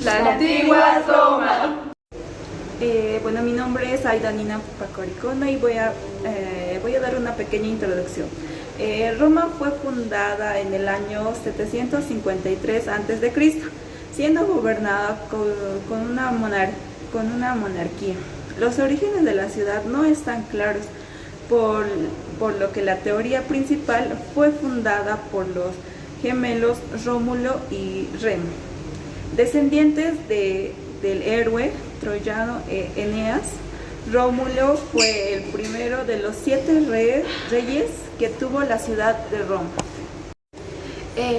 La antigua Roma. Bueno, mi nombre es Aidanina Pacoricona y voy a dar una pequeña introducción. Roma fue fundada en el año 753 a.C., siendo gobernada con una monarquía. Los orígenes de la ciudad no están claros, por lo que la teoría principal fue fundada por los gemelos Rómulo y Remo, descendientes del héroe troyano Eneas. Rómulo fue el primero de los 7 reyes que tuvo la ciudad de Roma.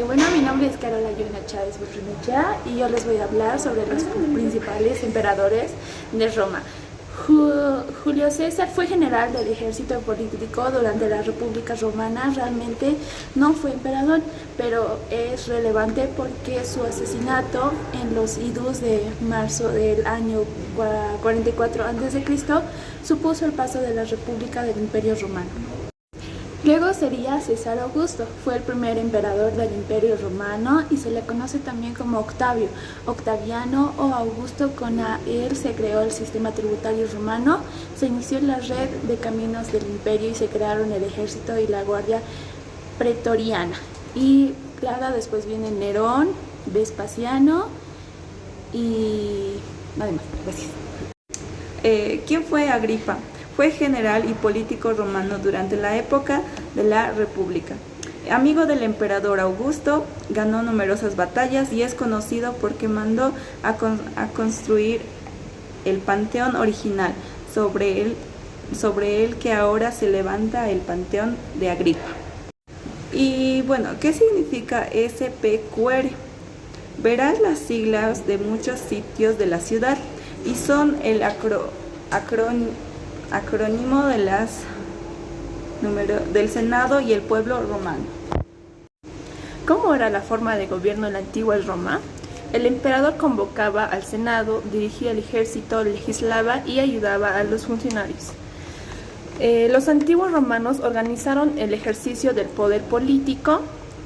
Bueno, mi nombre es Carola Yolanda Chávez Burruñucha y yo les voy a hablar sobre los principales emperadores de Roma. Julio César fue general del ejército político durante la República Romana. Realmente no fue emperador, pero es relevante porque su asesinato en los idus de marzo del año 44 a.C. supuso el paso de la República del Imperio Romano. Luego sería César Augusto, fue el primer emperador del Imperio Romano y se le conoce también como Octavio, Octaviano o Augusto. Con él se creó el sistema tributario romano, se inició la red de caminos del imperio y se crearon el ejército y la guardia pretoriana. Y claro, después viene Nerón, Vespasiano y nada más. Gracias. ¿Quién fue Agripa? Fue general y político romano durante la época de la República. Amigo del emperador Augusto, ganó numerosas batallas y es conocido porque mandó a construir el Panteón original, sobre el que ahora se levanta el Panteón de Agripa. Y bueno, ¿qué significa SPQR? Verás las siglas de muchos sitios de la ciudad y son el acrónimo del Senado y el pueblo romano. ¿Cómo era la forma de gobierno en la antigua Roma? El emperador convocaba al Senado, dirigía el ejército, legislaba y ayudaba a los funcionarios. Los antiguos romanos organizaron el ejercicio del poder político,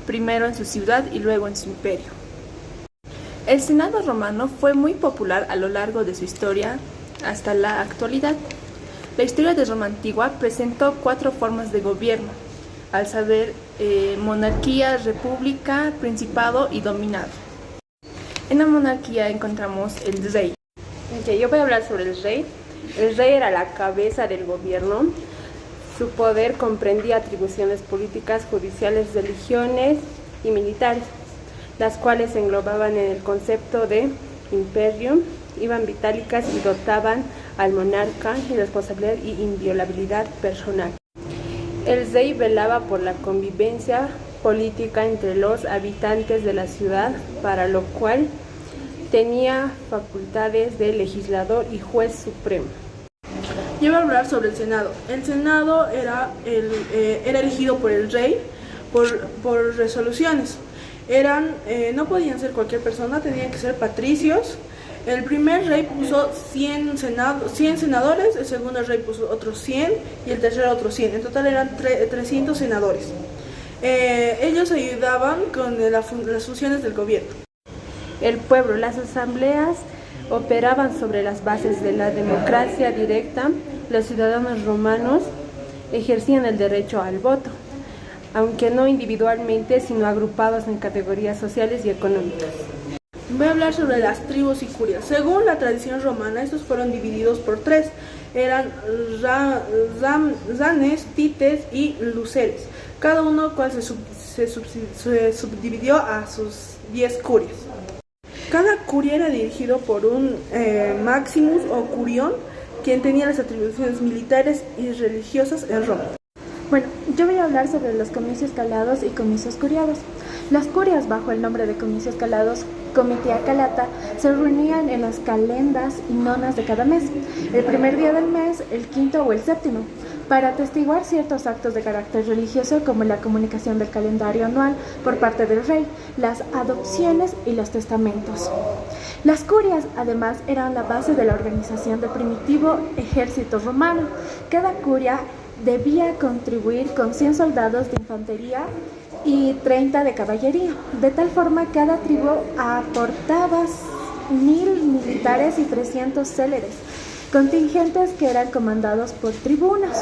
primero en su ciudad y luego en su imperio. El Senado romano fue muy popular a lo largo de su historia hasta la actualidad. La historia de Roma antigua presentó 4 formas de gobierno, al saber, monarquía, república, principado y dominado. En la monarquía encontramos el rey. Yo voy a hablar sobre el rey. El rey era la cabeza del gobierno. Su poder comprendía atribuciones políticas, judiciales, religiones y militares, las cuales se englobaban en el concepto de imperium, iban vitálicas y dotaban al monarca y responsabilidad y inviolabilidad personal. El rey velaba por la convivencia política entre los habitantes de la ciudad, para lo cual tenía facultades de legislador y juez supremo. Yo voy a hablar sobre el Senado. El Senado era elegido por el rey por resoluciones. No podían ser cualquier persona, tenían que ser patricios. El primer rey puso 100 senadores, el segundo rey puso otros 100 y el tercero otros 100. En total eran 300 senadores. Ellos ayudaban con las funciones del gobierno. El pueblo, las asambleas operaban sobre las bases de la democracia directa. Los ciudadanos romanos ejercían el derecho al voto, aunque no individualmente, sino agrupados en categorías sociales y económicas. Voy a hablar sobre las tribus y curias. Según la tradición romana, estos fueron divididos por 3. Eran Zanes, Tites y Luceres. Cada uno cual se subdividió a sus 10 curias. Cada curia era dirigido por un Maximus o Curión, quien tenía las atribuciones militares y religiosas en Roma. Bueno, yo voy a hablar sobre los comicios calados y comicios curiados. Las curias, bajo el nombre de comicios calados, comitia calata, se reunían en las calendas y nonas de cada mes, el primer día del mes, el quinto o el séptimo, para atestiguar ciertos actos de carácter religioso como la comunicación del calendario anual por parte del rey, las adopciones y los testamentos. Las curias, además, eran la base de la organización del primitivo ejército romano. Cada curia debía contribuir con 100 soldados de infantería y 30 de caballería. De tal forma, cada tribu aportaba 1000 militares y 300 céleres, contingentes que eran comandados por tribunos,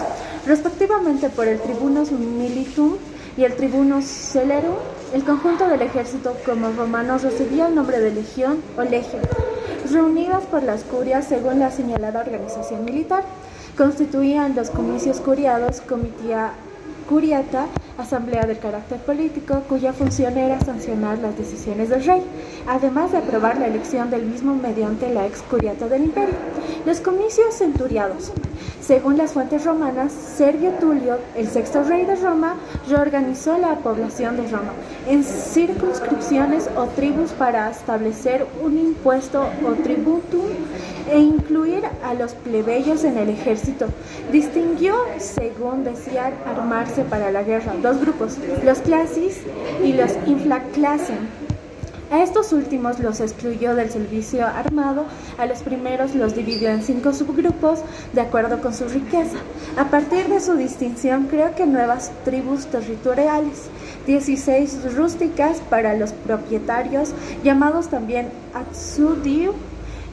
respectivamente por el tribunus militum y el tribunus celerum. El conjunto del ejército como romanos recibía el nombre de legión o legio, reunidas por las curias según la señalada organización militar. Constituían los comicios curiados, comitia curiata, asamblea del carácter político, cuya función era sancionar las decisiones del rey, además de aprobar la elección del mismo mediante la ex curiata del imperio. Los comicios centuriados. Según las fuentes romanas, Servio Tulio, el sexto rey de Roma, reorganizó la población de Roma en circunscripciones o tribus para establecer un impuesto o tributum e incluir a los plebeyos en el ejército. Distinguió, según decían, armarse para la guerra, dos grupos, los classis y los infraclassem. A estos últimos los excluyó del servicio armado, a los primeros los dividió en 5 subgrupos de acuerdo con su riqueza. A partir de su distinción creó que nuevas tribus territoriales, 16 rústicas para los propietarios, llamados también Atsudiu,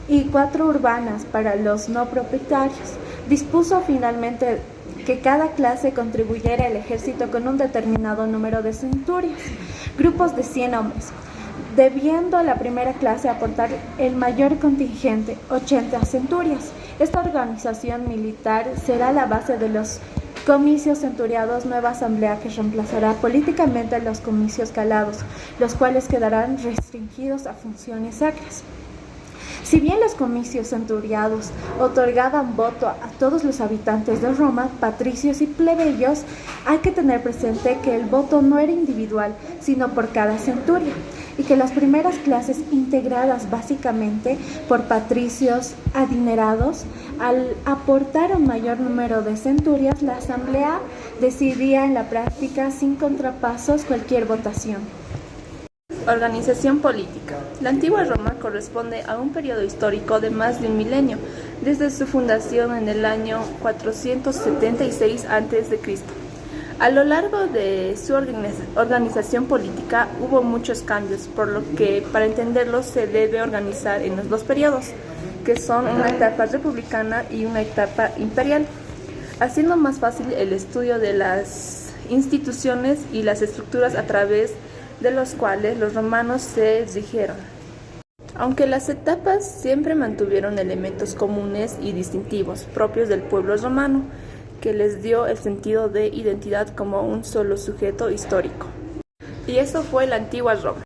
y 4 urbanas para los no propietarios. Dispuso finalmente que cada clase contribuyera al ejército con un determinado número de centurias, grupos de 100 hombres, debiendo la primera clase aportar el mayor contingente, 80 centurias. Esta organización militar será la base de los comicios centuriados, nueva asamblea que reemplazará políticamente los comicios calados, los cuales quedarán restringidos a funciones sacras. Si bien los comicios centuriados otorgaban voto a todos los habitantes de Roma, patricios y plebeyos, hay que tener presente que el voto no era individual, sino por cada centuria, y que las primeras clases, integradas básicamente por patricios adinerados, al aportar un mayor número de centurias, la asamblea decidía en la práctica sin contrapasos cualquier votación. Organización política. La antigua Roma corresponde a un periodo histórico de más de un milenio, desde su fundación en el año 476 a.C. A lo largo de su organización política hubo muchos cambios, por lo que para entenderlos se debe organizar en los dos periodos, que son una etapa republicana y una etapa imperial, haciendo más fácil el estudio de las instituciones y las estructuras a través de los cuales los romanos se rigieron. Aunque las etapas siempre mantuvieron elementos comunes y distintivos propios del pueblo romano, que les dio el sentido de identidad como un solo sujeto histórico. Y eso fue la antigua Roma.